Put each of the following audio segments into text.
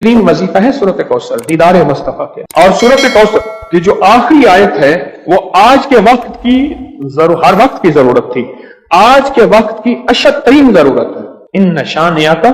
तीन वजीफा है सूरत कौसर, दीदार मुस्तफा के। और सूरत कौसर की जो आखिरी आयत है वो आज के वक्त की हर वक्त की जरूरत थी, आज के वक्त की अशद तरीन जरूरत है। इन शानिया का,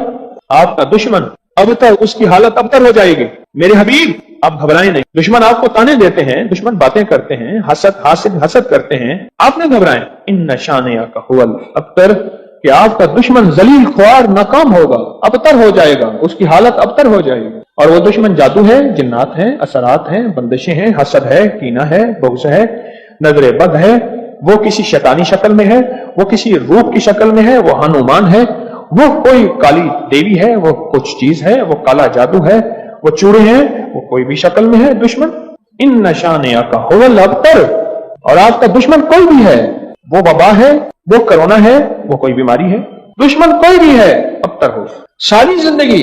आपका दुश्मन अबतर, उसकी हालत अबतर हो जाएगी। मेरे हबीब आप घबराएं नहीं। दुश्मन आपको ताने देते हैं, दुश्मन बातें करते हैं, हसद करते हैं, आप न घबराएं। इन शानिया का हुवल अबतर, कि आपका दुश्मन जलील ख्वार नाकाम होगा, अबतर हो जाएगा, उसकी हालत अबतर हो जाएगी। और वो दुश्मन जादू है, जिन्नात है, असरात है, बंदिशें हैं, हसद है, कीना है, बुग़्ज़ है, नजर बद है, वो किसी शैतानी शक्ल में है, वो किसी रूप की शक्ल में है, वो हनुमान है, वो कोई काली देवी है, वो कुछ चीज है, वो काला जादू है, वो चूड़े हैं, वो कोई भी शक्ल में है दुश्मन। इन नशानिया का हुवल अबतर, और आपका दुश्मन कोई भी है, वो वबा है, वो कोरोना है, वो कोई बीमारी है, दुश्मन कोई भी है, अबतर हो। सारी जिंदगी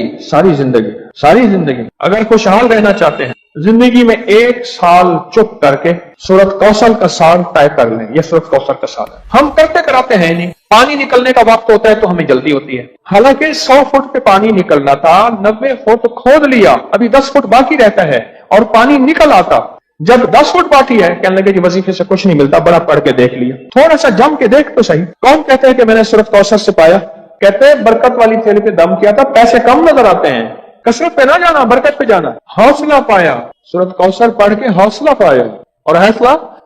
अगर खुशहाल रहना चाहते हैं, जिंदगी में एक साल चुप करके सूरत कौसर का साल तय कर लें। यह सूरत कौसर का साल है। हम करते कराते हैं नहीं, पानी निकलने का वक्त होता है तो हमें जल्दी होती है। हालांकि 100 फुट पे पानी निकलना था, 90 फुट खोद लिया, अभी 10 फुट बाकी रहता है और पानी निकल आता। जब 10 फुट बाकी है, कहने लगे कि वजीफे से कुछ नहीं मिलता, बड़ा पढ़ के देख लिया, थोड़ा सा जम के देख तो सही। कौन कहते हैं कि मैंने सूरत कौसर से पाया? कहते हैं बरकत वाली थैली पे दम किया था, पैसे कम नजर आते हैं, कसरत पे ना जाना, बरकत पे जाना। हौसला पाया, सूरत कौसर पढ़ के हौसला पाया। और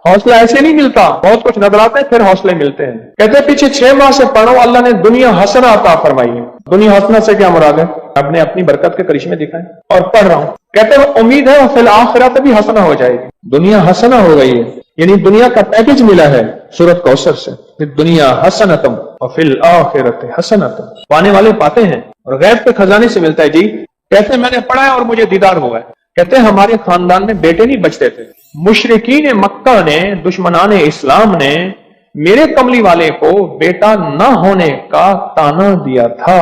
हौसला ऐसे नहीं मिलता, बहुत कुछ नजर आता है फिर हौसले मिलते हैं। कहते पीछे 6 माह से पढ़ो, अल्लाह ने दुनिया हसना अता फरमाई है। दुनिया हसना से क्या मुराद है? आपने अपनी बरकत के करिश्मे दिखाए और पढ़ रहा हूं। कहते हैं उम्मीद है फिल आखिरत भी हसना हो जाएगी। दुनिया हसना हो गई है, यानी दुनिया का पैकेज मिला है सूरत कौसर से। दुनिया हसनतम और फिल आखिरत हसनतम, पाने वाले पाते हैं और गैब के खजाने से मिलता है जी। कहते हैं मैंने पढ़ा है और मुझे दीदार हुआ है। कहते हैं हमारे खानदान में बेटे नहीं बचते थे। मुशरिकीन मक्का ने, दुश्मनान इस्लाम ने मेरे कमली वाले को बेटा न होने का ताना दिया था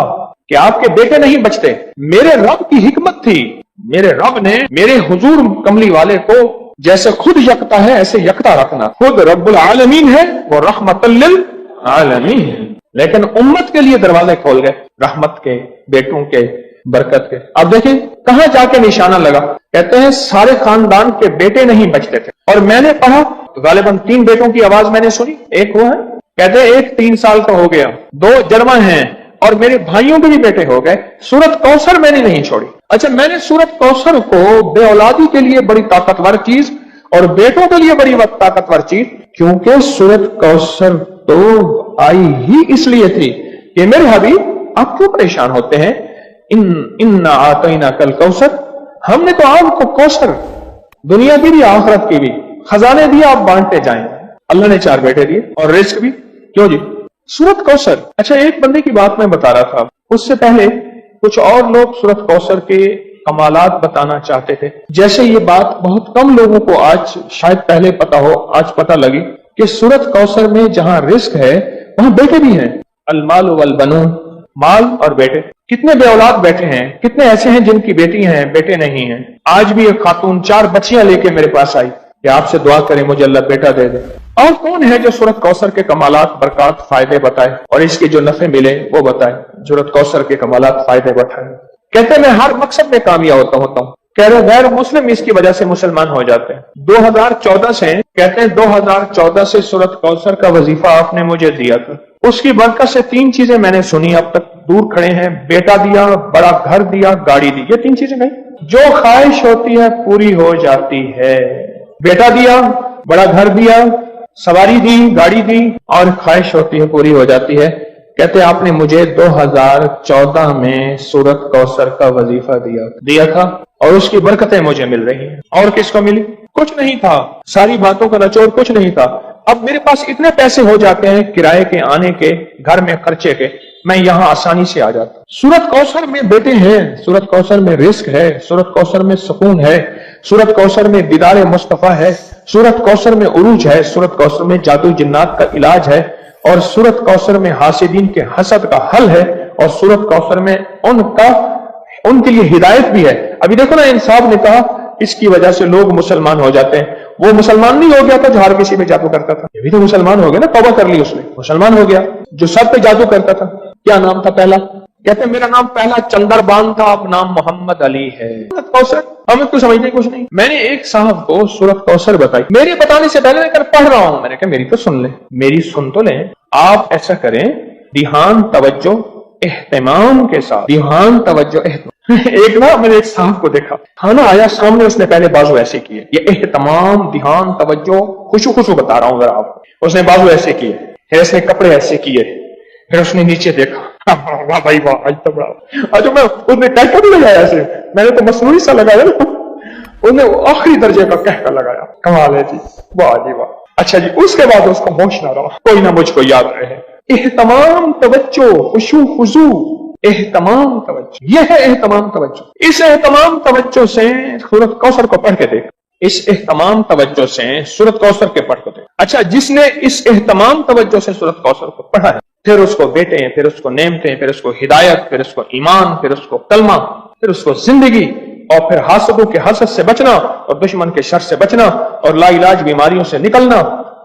कि आपके बेटे नहीं बचते। मेरे रब की हिकमत थी, मेरे रब ने मेरे हुजूर कमली वाले को जैसे खुद यकता है ऐसे यकता रखना। खुद रब्बुल आलमीन है, वो रहमतुल लिल आलमीन है, लेकिन उम्मत के लिए दरवाजे खोल गए रहमत के, बेटों के, बरकत के। अब देखें कहां जाके निशाना लगा। कहते हैं सारे खानदान के बेटे नहीं बचते थे। और मैंने पढ़ा तो गालिबन 3 बेटों की आवाज मैंने सुनी। एक वो है, कहते हैं एक 3 साल का हो गया, 2 जरमा हैं और मेरे भाइयों के भी बेटे हो गए। सूरत कौसर मैंने नहीं छोड़ी। अच्छा, मैंने सूरत कौसर को बेऔलादी के लिए बड़ी ताकतवर चीज और बेटों के लिए बड़ी ताकतवर चीज, क्योंकि सूरत कौसर तो आई ही इसलिए थी कि मेरे हबीब आप क्यों परेशान होते हैं? इन्ना आतैना कल कौसर, हमने तो आपको कौसर, दुनिया की भी आखिरत की भी खजाने दिए, आप बांटते जाएं। अल्लाह ने 4 बेटे दिए और रिस्क भी। क्यों जी? सूरत कौसर। अच्छा, एक बंदे की बात मैं बता रहा था, उससे पहले कुछ और लोग सूरत कौसर के कमालात बताना चाहते थे। जैसे ये बात बहुत कम लोगों को आज शायद पहले पता हो, आज पता लगी कि सूरत कौसर में जहां रिस्क है वहां बेटे भी हैं। अलमाल वल बनून, माल और बेटे। कितने बेऔलाद बैठे हैं, कितने ऐसे हैं जिनकी बेटी हैं, बेटे नहीं हैं। आज भी एक खातून 4 बच्चियां लेके मेरे पास आई कि आपसे दुआ करें मुझे अल्लाह बेटा दे दे। और कौन है जो सूरत कौसर के कमालात, बरकत, फायदे बताए और इसके जो नफे मिले वो बताए। सूरत कौसर के कमालात, फायदे बताए। कहते मैं हर मकसद में कामयाब होता हूं। कह रहे गैर मुस्लिम इसकी वजह से मुसलमान हो जाते हैं। 2014 से, कहते हैं 2014 से सूरत कौसर का वजीफा आपने मुझे दिया था। उसकी बरकत से 3 चीजें मैंने सुनी। अब तक दूर खड़े हैं, बेटा दिया, बड़ा घर दिया, गाड़ी दी। ये 3 चीजें नहीं, जो ख्वाहिश होती है पूरी हो जाती है। बेटा दिया, बड़ा घर दिया, सवारी दी, गाड़ी दी और ख्वाहिश होती है पूरी हो जाती है। कहते आपने मुझे 2014 में सूरत कौसर का वजीफा दिया था और उसकी बरकतें मुझे मिल रही हैं। और किसको मिली? कुछ नहीं था, सारी बातों का निचोड़ कुछ नहीं था। अब मेरे पास इतने पैसे हो जाते हैं किराए के, आने के, घर में खर्चे के, मैं यहां आसानी से आ जाता। सूरत कौसर में बेटे हैं, सूरत कौसर में रिस्क है, सूरत कौसर में सुकून है, सूरत कौसर में दीदार मुस्तफा है, सूरत कौसर में उरूज है, सूरत कौसर में जादू जिन्नात का इलाज है और सूरत कौसर में हासिदीन के हसद का हल है और सूरत कौसर में उनके लिए हिदायत भी है। अभी देखो ना, इंसाफ ने कहा इसकी वजह से लोग मुसलमान हो जाते हैं। वो मुसलमान नहीं हो गया था जो हर किसी पे जादू करता था, ये भी तो मुसलमान हो गया ना, तौबा कर ली उसने, मुसलमान हो गया। जो सब पे जादू करता था, क्या नाम था पहला? کہتے ہیں میرا نام پہلا چندربان تھا، اب نام محمد علی ہے۔ سورت کوثر ہمیں تو سمجھنے کچھ نہیں۔ میں نے ایک صاحب کو سورت کوثر بتائی، میرے بتانے سے پہلے میں کر پڑھ رہا ہوں، میں نے کہا میری تو سن لیں، میری سن تو لیں۔ آپ ایسا کریں، دھیان، توجہ، اہتمام کے ساتھ، دھیان، توجہ، اہتمام۔ ایک نا میں نے ایک صاحب کو دیکھا، کھانا آیا سامنے، اس نے پہلے بازو ایسے کیے، یہ اہتمام، دھیان، توجہ، خوشو بتا رہا ہوں ذرا آپ کو۔ اس نے بازو ایسے کیے، پھر اس نے کپڑے ایسے کیے، پھر اس نے نیچے دیکھا، واہ بھائی واہ، آج تو بڑا، آج میں اس نے کہہ کر لگایا ایسے، میں نے تو مصنوعی سا لگایا نا، اس نے آخری درجے کا کہہ کر لگایا، کمال ہے جی، واہ جی واہ۔ اچھا جی، اس کے بعد اس کا ہوش نہ رہا، کوئی نہ مجھ کو یاد رہے۔ اہتمام، توجہ، خشوع خضوع، اہتمام، توجہ، یہ ہے اہتمام توجہ۔ اس اہتمام توجہ سے سورت کوثر کو پڑھ کے دیکھ، اس اہتمام توجہ سے سورت کوثر کے پڑھ کو دیکھ۔ اچھا، جس نے اس اہتمام توجہ سے سورت کوثر کو پڑھا ہے، پھر اس کو بیٹے ہیں، پھر اس کو نعمتیں، پھر اس کو ہدایت، پھر اس کو ایمان، پھر اس کو کلمہ، پھر اس کو زندگی، اور پھر حاسدوں کے حسد سے بچنا، اور دشمن کے شر سے بچنا، اور لا علاج بیماریوں سے نکلنا،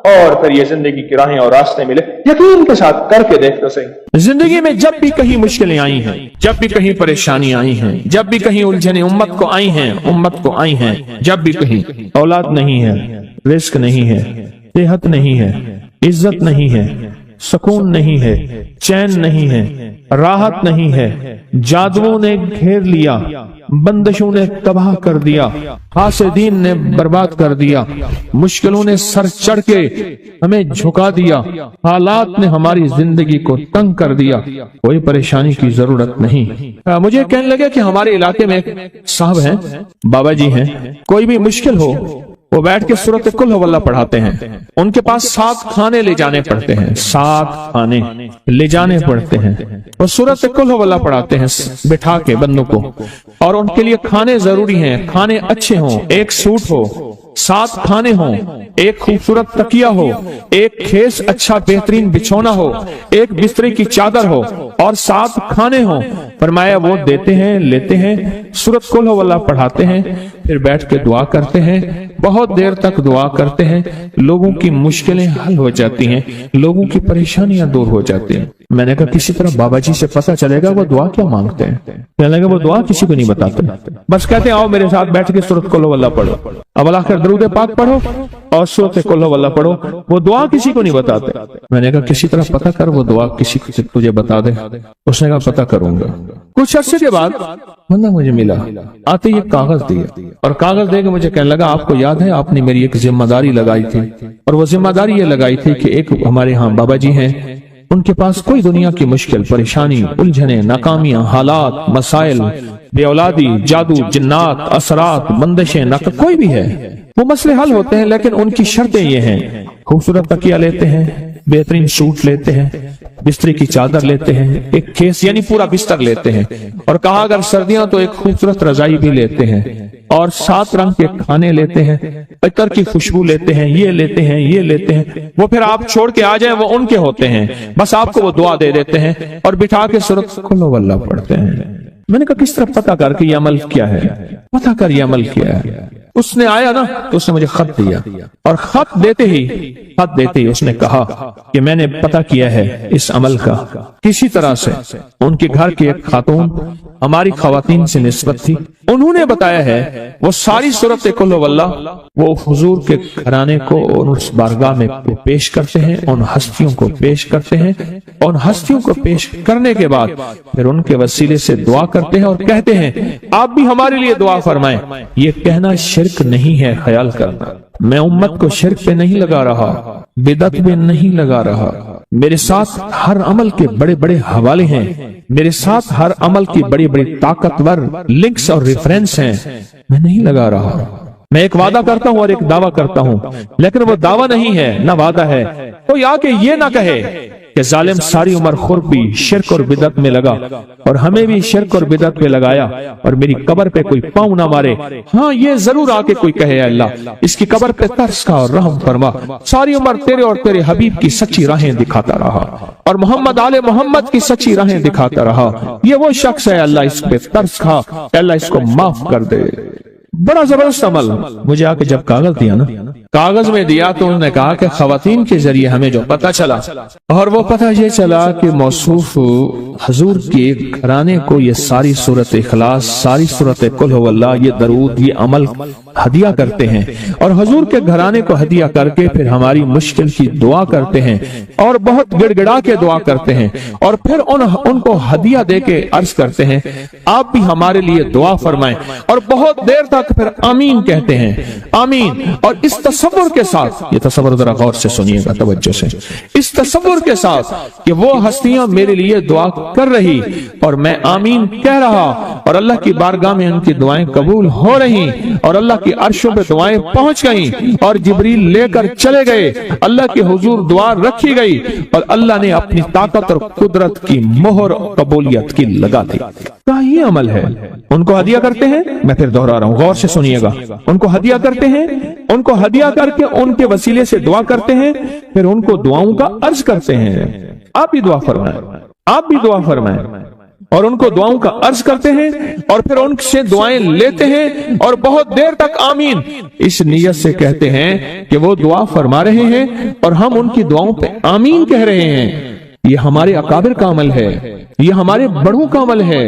اور پھر یہ زندگی کی راہیں اور راستے ملے۔ یقین کے ساتھ کر کے دیکھ تو صحیح۔ زندگی میں جب بھی کہیں مشکلیں آئی ہیں، جب بھی کہیں پریشانی آئی ہیں، جب بھی کہیں الجھنیں امت کو آئی ہیں، جب بھی کہیں اولاد نہیں ہے، رزق نہیں ہے، صحت نہیں ہے، عزت نہیں ہے، سکون نہیں ہے، چین نہیں ہے، راحت نہیں ہے، جادوؤں نے گھیر لیا، بندشوں نے تباہ کر دیا، حاسدین نے برباد کر دیا، مشکلوں نے سر چڑھ کے ہمیں جھکا دیا، حالات نے ہماری زندگی کو تنگ کر دیا، کوئی پریشانی کی ضرورت نہیں۔ مجھے کہنے لگے کہ ہمارے علاقے میں ایک صاحب ہیں، بابا جی ہیں، کوئی بھی مشکل ہو وہ بیٹھ کے سورت قل ہو اللہ پڑھاتے ہیں۔ ان کے پاس 7 کھانے لے جانے پڑتے ہیں، 7 کھانے لے جانے پڑتے ہیں، وہ سورت قل ہو اللہ پڑھاتے ہیں بٹھا کے بندوں کو، اور ان کے لیے کھانے ضروری ہیں، کھانے اچھے ہوں، ایک سوٹ ہو، 7 کھانے ہوں، ایک خوبصورت تکیہ ہو، ایک کھیس اچھا بہترین بچھونا ہو، ایک بسترے کی چادر ہو، اور 7 کھانے ہوں۔ فرمایا وہ دیتے ہیں، لیتے ہیں، سورت قل ہو اللہ پڑھاتے ہیں، پھر بیٹھ کے دعا کرتے ہیں، بہت دیر تک دعا کرتے ہیں، لوگوں کی مشکلیں حل ہو جاتی ہیں، لوگوں کی پریشانیاں دور ہو جاتی ہیں۔ میں نے کہا کسی طرح بابا جی سے پتہ چلے گا وہ دعا کیا مانگتے ہیں۔ کہنے لگا وہ دعا کسی کو نہیں بتاتے، بس کہتے ہیں آؤ میرے ساتھ بیٹھ کے سورت قل ہو اللہ پڑھو، اب آخر درود پاک پڑھو اور سورت قل ہو اللہ پڑھو، وہ دعا کسی کو نہیں بتاتے۔ میں نے کہا کسی طرح پتہ کر وہ دعا کسی کو تجھے بتا دے۔ اس نے کہا پتہ کروں گا۔ کچھ عرصے کے بعد بندہ مجھے ملا، آتے یہ کاغذ دیا، اور کاغذ دے کے مجھے کہنے لگا آپ کو یاد ہے آپ نے میری ایک ذمہ داری لگائی تھی، اور وہ ذمہ داری یہ لگائی تھی کہ ایک ہمارے ہاں بابا جی ہیں، ان کے پاس کوئی دنیا کی مشکل، پریشانی، الجھنیں، ناکامیاں، حالات، مسائل، بے اولادی، جادو، جنات، اثرات، بندشیں، کوئی بھی ہے، وہ مسئلے حل ہوتے ہیں، لیکن ان کی شرطیں یہ ہیں، خوبصورت تکیہ لیتے ہیں، بہترین سوٹ لیتے ہیں، بستری کی چادر لیتے ہیں، ایک کھیس یعنی پورا بستر لیتے ہیں، اور کہا اگر سردیاں تو ایک خوبصورت رضائی بھی لیتے ہیں، اور 7 رنگ کے کھانے لیتے ہیں، عطر کی خوشبو لیتے ہیں، یہ لیتے ہیں، یہ لیتے ہیں، وہ پھر آپ چھوڑ کے آ جائیں وہ ان کے ہوتے ہیں، بس آپ کو وہ دعا دے دیتے ہیں اور بٹھا کے سورت قل ہو اللہ پڑھتے ہیں۔ میں نے کہا کس طرح پتہ کر کے یہ عمل کیا ہے، پتہ کر یہ عمل کیا ہے۔ اس نے آیا نا تو اس نے مجھے خط دیا، اور خط دیتے ہی اس نے کہا کہ میں نے پتہ کیا ہے اس عمل کا، کسی طرح سے ان کے گھر کی ایک خاتون ہماری خواتین سے نسبت تھی، انہوں نے بتایا ہے وہ ساری سورت قل ہو اللہ وہ حضور کے گھرانے کو اس بارگاہ میں پیش کرتے ہیں، ان ہستیوں کو پیش کرتے ہیں، اور ہستیوں کو پیش کرنے کے بعد پھر ان کے وسیلے سے دعا کرتے ہیں اور کہتے ہیں آپ بھی ہمارے لیے دعا فرمائیں۔ یہ کہنا شرک نہیں ہے، خیال کرنا، میں امت کو شرک پہ نہیں لگا رہا، بدعت پہ نہیں لگا رہا، میرے ساتھ ہر عمل کے بڑے بڑے حوالے ہیں، میرے ساتھ ہر عمل کی بڑی بڑی طاقتور لنکس اور ریفرنس ہیں، میں نہیں لگا رہا، میں ایک وعدہ کرتا ہوں اور ایک دعویٰ کرتا ہوں، لیکن وہ دعویٰ نہیں ہے نہ وعدہ ہے، کوئی آ کے یہ نہ کہے کہ ظالم ساری عمر خربی شرک اور بدعت میں لگا اور ہمیں بھی شرک اور بدعت پہ لگایا اور میری قبر پہ کوئی پاؤں نہ مارے۔ ہاں یہ ضرور آ کے کوئی کہے اللہ اس کی قبر پہ ترس کھا اور رحم فرما، ساری عمر تیرے اور تیرے حبیب کی سچی راہیں دکھاتا رہا اور محمد آل محمد کی سچی راہیں دکھاتا رہا، یہ وہ شخص ہے اللہ اس پہ ترس کھا، اللہ اس کو معاف کر دے۔ بڑا زبردست عمل۔ مجھے آ کے جب کاغذ دیا نا कागज में दिया तो उन्होंने कहा कि खवातीन के जरिए हमें जो पता चला, और वो पता ये चला कि मौसूफ हजूर के घराने को ये सारी सूरत इखलास, सारी सूरत कुल हुवल्लाह, ये दरूद, ये अमल हदिया करते हैं, और हजूर के घराने को हदिया करके फिर हमारी मुश्किल की दुआ करते हैं और बहुत गिड़गिड़ा के दुआ करते हैं, और फिर उनको हदिया दे के अर्ज करते हैं आप भी हमारे लिए दुआ फरमाएं, और बहुत देर तक फिर आमीन कहते हैं, आमीन। और इस तसव्वुर के साथ, ये तसव्वुर जरा गौर से सुनिएगा तवज्जो से, इस तसव्वुर के साथ कि वो हस्तियां मेरे लिए दुआ कर रही और मैं आमीन कह रहा, और अल्लाह की बारगाह में उनकी दुआएं कबूल हो रही, और अल्लाह की अर्शों पे दुआएं पहुंच गईं, और जिब्रील लेकर चले गए, अल्लाह के हुजूर दुआ रखी गई, और अल्लाह ने अपनी ताकत और कुदरत की मोहर कबूलियत की लगा दी। क्या ये अमल है? उनको हदिया करते हैं, मैं फिर दोहरा रहा हूं, गौर से सुनिएगा, उनको हदिया करते हैं, उनको हदिया करके उनके वसीले से दुआ करते हैं, फिर उनको दुआओं का अर्ज करते हैं आप भी दुआ फरमाएं, आप भी दुआ फरमाएं, और उनको दुआओं का अर्ज करते हैं, और फिर उनसे दुआएं लेते हैं, और बहुत देर तक आमीन इस नियत से कहते हैं कि वो दुआ फरमा रहे हैं और हम उनकी दुआओं पे आमीन कह रहे हैं। ये हमारे अकाबिर का अमल है, ये हमारे बड़ों का अमल है,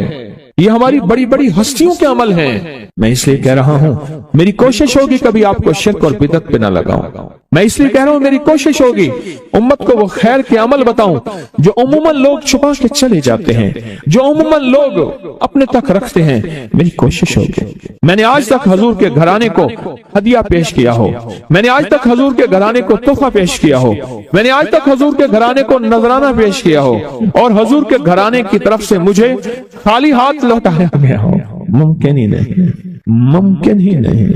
ये हमारी बड़ी बड़ी हस्तियों के अमल हैं। मैं इसलिए कह रहा हूं, मेरी कोशिश होगी कभी आपको शिर्क और बिदअत पे ना लगाऊं। मैं इसलिए कह रहा हूं, मेरी कोशिश होगी उम्मत को वो खैर के अमल बताऊं जो उम्मन लोग छुपा के चले जाते हैं, जो उम्मन लोग अपने तक रखते हैं। मेरी कोशिश होगी, मैंने आज तक हजूर के घराने को हदिया पेश किया हो, मैंने आज तक हजूर के घराने को तोहफा पेश किया हो, मैंने आज तक हजूर के घराने को नजराना पेश किया हो, और हजूर के घराने की तरफ से मुझे खाली हाथ लौटाया गया हो। मुमकिन ही नहीं, मुमकिन ही नहीं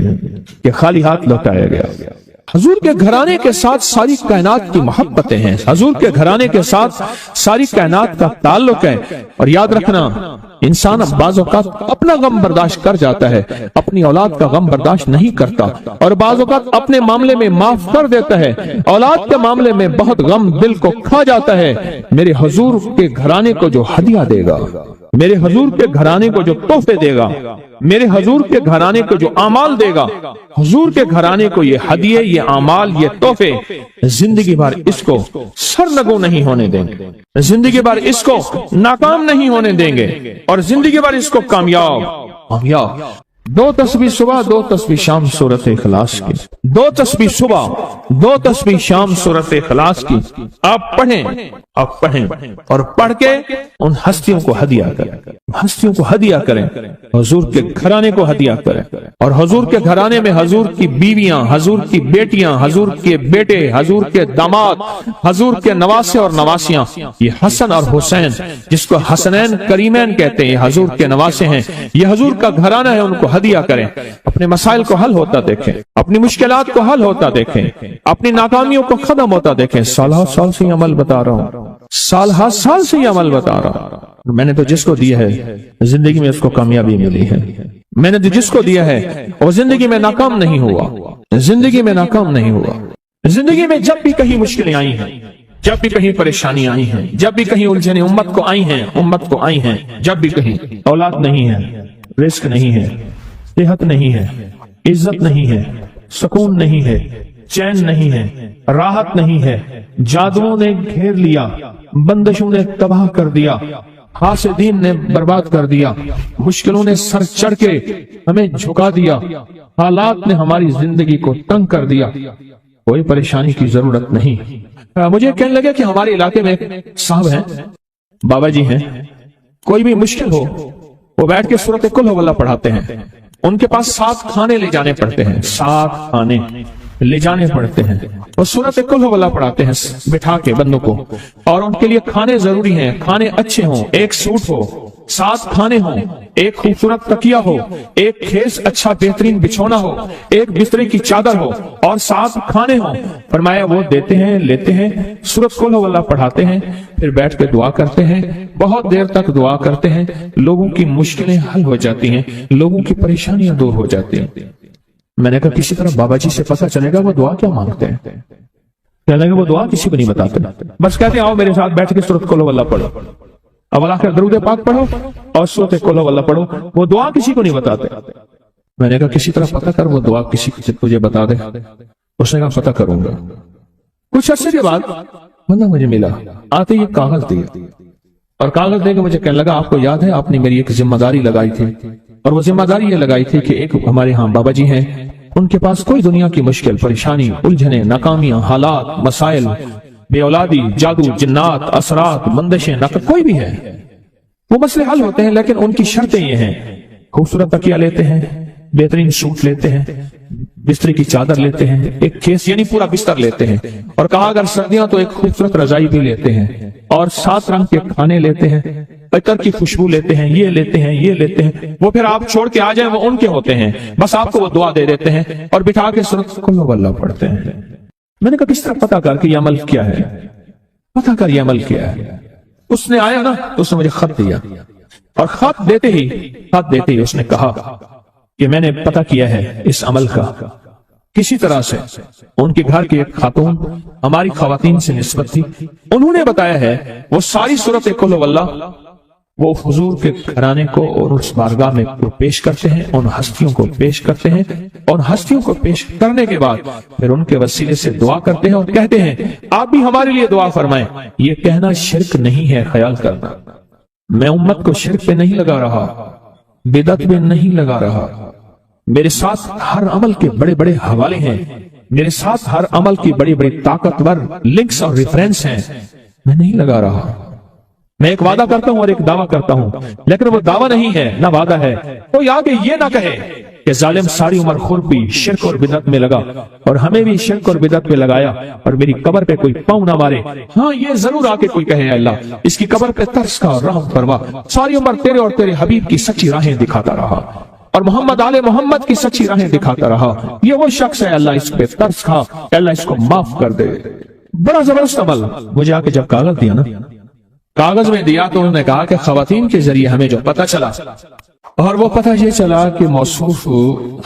कि खाली हाथ लौटाया गया। हजूर के घराने के साथ सारी कायनात की मोहब्बतें हैं, हजूर के घराने के साथ सारी कायनात का ताल्लुक है। और याद रखना, इंसान बाज़ औक़ात अपना गम बर्दाश्त कर जाता है, अपनी औलाद का गम बर्दाश्त नहीं करता, और बाज़ औक़ात अपने मामले में माफ कर देता है, औलाद के मामले में बहुत गम दिल को खा जाता है। मेरे हजूर के घराने को जो हदिया देगा, मेरे हजूर के घराने को जो तोहफे देगा, मेरे हजूर के घराने को जो अमाल देगा, हजूर के घराने को ये हदिये, ये अमाल, ये तोहफे जिंदगी भर इसको सरनगू नहीं होने देंगे, जिंदगी भर इसको नाकाम नहीं होने देंगे, और जिंदगी भर इसको कामयाब। 2 तस्बीह सुबह, 2 तस्बीह शाम सूरत इखलास की, 2 तस्बीह सुबह, 2 तस्बीह शाम सूरत इखलास की आप पढ़ें, आप पढ़ें, और पढ़ के उन हस्तियों को हदिया करें, हस्तियों को हदिया करें, हजूर के घराने को हदिया करें, और हजूर के घराने में हजूर की बीवियां, हजूर की बेटियां, हजूर के बेटे, हजूर के दामाद, हजूर के नवासे और नवासियां, ये हसन और हुसैन जिसको हसनैन करीमैन कहते हैं, हजूर के नवासे हैं, ये हजूर का घराना है, उनको हदिया करें। अपने मसाइल को हल होता देखें, अपनी मुश्किलात को हल होता देखें, अपनी नाकामियों को खत्म होता देखें। साल से ये अमल बता रहा हूं, साल से ये अमल बता रहा हूं। मैंने तो जिसको दिया है जिंदगी में उसको कामयाबी मिली है, मैंने तो जिसको दिया है वो जिंदगी में नाकाम नहीं हुआ, जिंदगी में नाकाम नहीं हुआ। जिंदगी में जब भी कहीं मुश्किलें आई हैं, जब भी कहीं परेशानी आई है, जब भी कहीं उलझने उम्मत को आई हैं, उम्मत को आई हैं, जब भी कहीं औलाद नहीं है, रिस्क नहीं है, सेहत नहीं है, इज्जत नहीं है, सुकून नहीं है, चैन नहीं है, राहत नहीं है, जादुओं ने घेर लिया, बंदिशों ने तबाह कर दिया, हासिदीन ने बर्बाद कर दिया, मुश्किलों ने सर चढ़ के हमें झुका दिया, हालात ने हमारी जिंदगी को तंग कर दिया। कोई परेशानी की जरूरत नहीं। मुझे कहने लगे कि हमारे इलाके में एक साहब हैं, बाबा जी हैं, कोई भी मुश्किल हो वो बैठ के सूरत कुल हुवल्लाह पढ़ाते हैं। उनके पास 7 खाने ले जाने पड़ते हैं, 7 खाने ले जाने पड़ते हैं, और सूरत कुल हुवल्लाह पढ़ाते हैं बिठा के बंदों को। और उनके लिए खाने जरूरी हैं, खाने अच्छे हों, एक सूट हो, 7 खाने हों, एक खूबसूरत तकिया हो, एक खेस अच्छा बेहतरीन बिछौना हो, एक बिस्तरे की चादर हो, और 7 खाने हों। फरमाया वो देते हैं, लेते हैं, सूरत कुल हुवल्लाह पढ़ाते हैं, फिर बैठ के दुआ करते हैं, बहुत देर तक दुआ करते हैं, लोगों की मुश्किलें हल हो जाती हैं, लोगों की परेशानियां दूर हो जाती हैं। मैंने कहा किसी तरह बाबा जी से पता चलेगा वो दुआ क्या मांगते हैं। कहने लगे वो दुआ किसी को नहीं बताते, बस कहते हैं आओ मेरे साथ बैठ के सूरत कुल हुवल्लाह पढ़ो, अव्वल आखिर दरूद पाक पढ़ो और सूरत कुल हुवल्लाह पढ़ो, वो दुआ किसी को नहीं बताते। मैंने कहा किसी तरह पता कर वो दुआ किसी को तुझे बता दे। उसने कहा पता करूंगा। कुछ अर्से के बाद बंदा मुझे मिला, आते ही एक कागज दिया और कागज देकर मुझे कहने लगा आपको याद है आपने मेरी एक जिम्मेदारी लगाई थी, और वो जिम्मेदारी ये लगाई थी कि एक हमारे यहाँ बाबा जी हैं, उनके पास कोई दुनिया की मुश्किल परेशानी उलझने नाकामियां हालात मसाइल बे औलादी जादू जिन्नात असरात बंदिशें नकद कोई भी है वो मसले हल होते हैं, लेकिन उनकी शर्तें ये हैं खूबसूरत तकिया लेते हैं, बेहतरीन सूट लेते हैं, बिस्तर की चादर लेते हैं, एक केस यानी पूरा बिस्तर लेते हैं, और कहा अगर सर्दियां तो एक खूबसूरत रजाई भी लेते हैं, और 7 रंग के खाने लेते हैं, अतर की खुशबू लेते हैं, ये लेते हैं ये लेते हैं। वो फिर आप छोड़ के आ जाए वो उनके होते हैं, बस आपको वो दुआ दे देते हैं और बिठा के सूरत कुल्लु वल्लाह पढ़ते हैं। मैंने कहा किस तरह पता कर कि ये अमल क्या है, पता कर ये अमल क्या है। उसने आया ना तो उसने मुझे खत दिया, और खत देते ही उसने कहा कि मैंने पता किया है इस अमल का किसी तरह से। उनके घर की एक खातून हमारी खवातीन से निस्बत थी, उन्होंने बताया है वो सारी सूरत कुल वल्लाह वो हुजूर के घराने को और उस बारगाह में पेश करते हैं, उन हस्तियों को पेश करते हैं, और हस्तियों को पेश करने के बाद फिर उनके वसीले से दुआ करते हैं और कहते हैं आप भी हमारे लिए दुआ फरमाएं। ये कहना शिरक नहीं है, ख्याल करना। मैं उम्मत को शिरक पे नहीं लगा रहा, बिदअत में नहीं लगा रहा। मेरे साथ हर अमल के बड़े बड़े हवाले हैं, मेरे साथ हर अमल की बड़ी बड़ी ताकतवर लिंक्स और रेफरेंस हैं। मैं नहीं लगा रहा, मैं एक वादा करता हूं और एक दावा करता हूं, लेकिन वो दावा नहीं है ना वादा है। तो आगे ये ना कहे कि जालिम सारी उम्र खुरपी शिरक और बिदअत में लगा और हमें भी शिरक और बिदअत में लगाया और मेरी कब्र पे कोई पांव ना मारे। हाँ ये जरूर आके कोई कहे अल्लाह इसकी कब्र पे तरस का रहम फरमा, सारी उम्र तेरे और तेरे हबीब की सच्ची राहें दिखाता रहा और मोहम्मद आले मोहम्मद की सच्ची राहें दिखाता रहा। ये वो शख्स है, अल्लाह इस पे तरस खा, अल्लाह इसको माफ कर दे। बड़ा जबरदस्त अमल। मुझे आके जब कागज दिया ना, कागज में दिया तो उन्होंने कहा कि खवातीन के जरिए हमें जो पता चला, और वो पता ये चला कि मौसूफ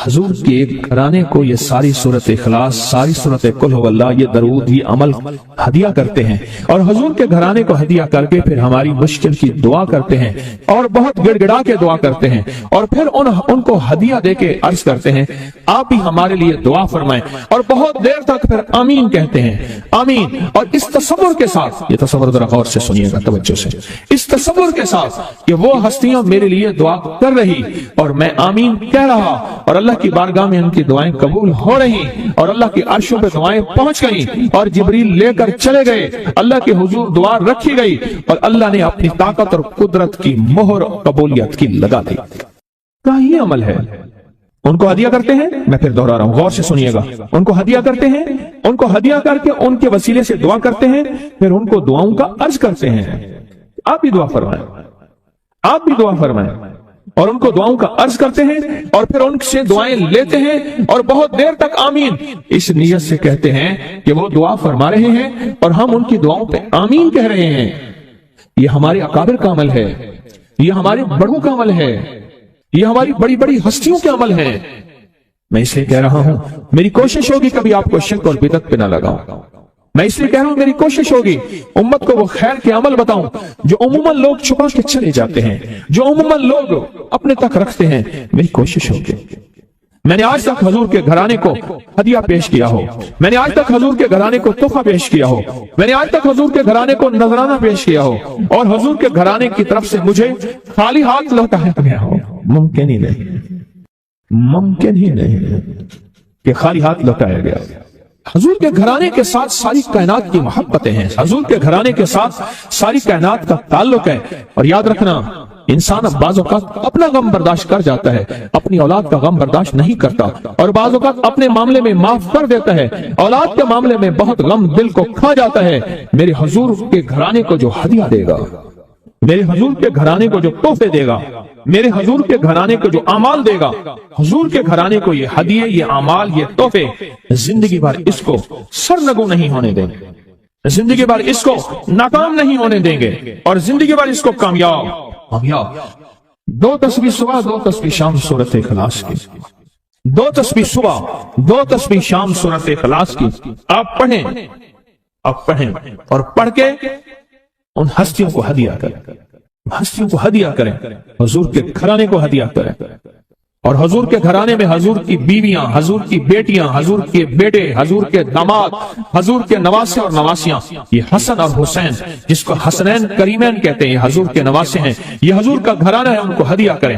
हजूर के घराने को ये सारी सूरत इखलास, सारी सूरत कुल हुवल्लाह, ये दरूद, ये अमल हदिया करते हैं, और हजूर के घराने को हदिया करके फिर हमारी मुश्किल की दुआ करते हैं और बहुत गिड़गिड़ा के दुआ करते हैं, और फिर उनको हदिया दे के अर्ज करते हैं आप भी हमारे लिए दुआ फरमाएं, और बहुत देर तक फिर आमीन कहते हैं, आमीन। और इस तसव्वुर के साथ, ये तसव्वुर जरा गौर से सुनिएगा तवज्जो से, इस तसव्वुर के साथ कि वो हस्तियां मेरे लिए दुआ कर रही और मैं आमीन कह रहा, और अल्लाह की बारगाह में उनकी दुआएं कबूल हो रही, और अल्लाह की अर्शों पे दुआएं पहुंच गई, और जिब्रील लेकर चले गए, अल्लाह के हुजूर दुआ रखी गई, और अल्लाह ने अपनी ताकत और कुदरत की मोहर कबूलियत की लगा दी। क्या ये अमल है? उनको हदिया करते हैं, मैं फिर दोहरा रहा हूं, गौर से सुनिएगा। उनको हदिया करते हैं, उनको हदिया करके उनके वसीले से दुआ करते हैं, फिर उनको दुआओं का अर्ज करते हैं आप भी दुआ फरमाएं, आप भी दुआ फरमाएं, और उनको दुआओं का अर्ज करते हैं, और फिर उनसे दुआएं लेते हैं और बहुत देर तक आमीन इस नियत से कहते हैं कि वो दुआ फरमा रहे हैं और हम उनकी दुआओं पे आमीन कह रहे हैं। ये हमारे अकाबिर का अमल है, ये हमारे बड़ों का अमल है, ये हमारी बड़ी बड़ी हस्तियों के अमल है। मैं इसलिए कह रहा हूं मेरी कोशिश होगी कभी आपको शिर्क और बिदअत पे ना लगाऊं। मैं इसलिए कह रहा हूं मेरी कोशिश होगी उम्मत को वो खैर के अमल बताऊं जो उम्मन लोग छुपा के चले जाते हैं, जो उम्मन लोग अपने तक रखते हैं। मेरी कोशिश होगी। मैंने आज तक हजूर के घराने को हदिया पेश किया हो, मैंने आज तक हजूर के घराने को तोहफा पेश किया हो, मैंने आज तक हजूर के घराने को नजराना पेश किया हो, और हजूर के घराने की तरफ से मुझे खाली हाथ लौटाया गया हो। मुमकिन ही नहीं, मुमकिन ही नहीं कि खाली हाथ लौटाया गया। हजूर के घराने के साथ सारी कायनात की मोहब्बतें हैं, हजूर के घराने के साथ सारी कायनात का ताल्लुक है। और याद रखना इंसान अब बाज़ औक़ात अपना गम बर्दाश्त कर जाता है, अपनी औलाद का गम बर्दाश्त नहीं करता, और बाज़ औक़ात अपने मामले में माफ कर देता है, औलाद के मामले में बहुत गम दिल को खा जाता है। मेरे हजूर के घराने को जो हदिया देगा, मेरे हजूर के घराने को जो तोहफे देगा, मेरे हजूर के घराने को जो अमाल देगा, हजूर के घराने को ये हदिये, ये अमाल, ये तोहफे जिंदगी भर इसको सरनगू नहीं होने देंगे, जिंदगी भर इसको नाकाम नहीं होने देंगे, और जिंदगी भर इसको कामयाब। 2 तस्बीह सुबह 2 तस्बीह शाम सूरत इखलास की, 2 तस्बीह सुबह 2 तस्बीह शाम सूरत इखलास की आप पढ़ें, आप पढ़ें, और पढ़ के उन हस्तियों को हदिया करें, हस्तियों को हदिया करें, हुजूर के घराने को हदिया करें। اور حضور کے گھرانے میں حضور کی بیویاں، حضور کی بیٹیاں، حضور کے بیٹے، حضور کے داماد، حضور کے نواسے اور نواسیاں، یہ حسن اور حسین جس کو حسنین کریمین کہتے ہیں، یہ حضور کے نواسے ہیں، یہ حضور کا گھرانہ ہے، ان کو ہدیہ کریں۔